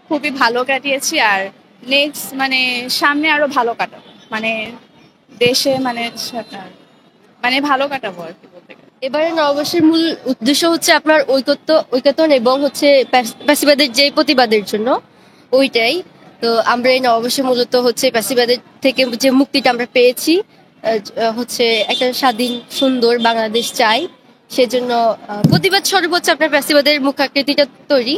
খুবই ভালো কাটিয়েছি। আর নেক্সট মানে সামনে আরো ভালো কাটাবো, মানে দেশে মানে মানে ভালো কাটাবো আর কি বলতে গেলে। এবারে নববর্ষের মূল উদ্দেশ্য হচ্ছে আপনার ঐকতন এবং হচ্ছে প্যাসিবাদের যে প্রতিবাদের জন্য ওইটাই। তো আমরা এই নববর্ষে মূলত হচ্ছে প্যাসিবাদের থেকে যে মুক্তিটা আমরা পেয়েছি, হচ্ছে একটা স্বাধীন সুন্দর বাংলাদেশ চাই। সেজন্য প্রতিবাদ স্বরূপ হচ্ছে আপনার প্যাসিবাদের মুখাকৃতিটা তৈরি।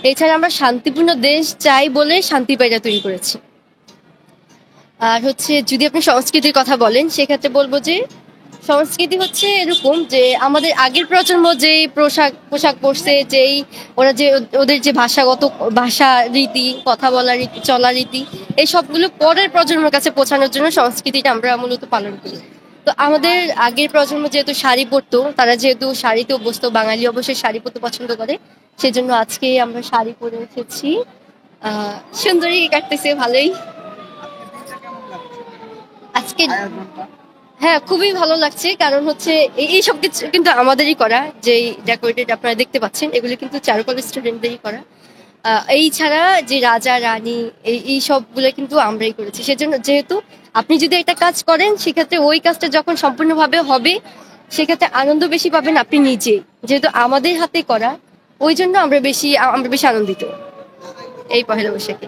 এছাড়া আমরা শান্তিপূর্ণ দেশ চাই বলে শান্তি পায়রা তৈরি করেছি। আর হচ্ছে যদি আপনি সংস্কৃতির কথা বলেন সেক্ষেত্রে বলবো যে সংস্কৃতি হচ্ছে এরকম যে আমাদের আগের প্রজন্ম যেই পোশাক পরছে, যেই ওরা যে ওদের যে ভাষা রীতি, কথা বলার রীতি, চলার রীতি, এই সবগুলো পরের প্রজন্মের কাছে পৌঁছানোর জন্য সংস্কৃতিটা আমরা মূলত পালন করি। তো আমাদের আগের প্রজন্ম যেহেতু শাড়ি পরতো, তারা যেহেতু শাড়িতে অভ্যস্ত, বাঙালি অবশ্যই শাড়ি পরতে পছন্দ করে, সেজন্য আজকে আমরা শাড়ি পরে এসেছি। সুন্দরী কাটতেছে ভালোই আজকে। হ্যাঁ, খুবই ভালো লাগছে, কারণ হচ্ছে এই সব কিছু কিন্তু আমাদেরই করা। যেই ডেকোরেটেড আপনারা দেখতে পাচ্ছেন, এগুলো কিন্তু চারুকলা স্টুডেন্টদেরই করা। এই ছাড়া যে রাজা রানী এই সবগুলো কিন্তু আমরাই করেছি। সেজন্য যেহেতু আপনি যদি একটা কাজ করেন, সেক্ষেত্রে ওই কাজটা যখন সম্পূর্ণভাবে হবে, সেক্ষেত্রে আনন্দ বেশি পাবেন আপনি নিজে, যেহেতু আমাদের হাতে করা। ওই জন্য আমরা বেশি আনন্দিত এই পহেলা বৈশাখে।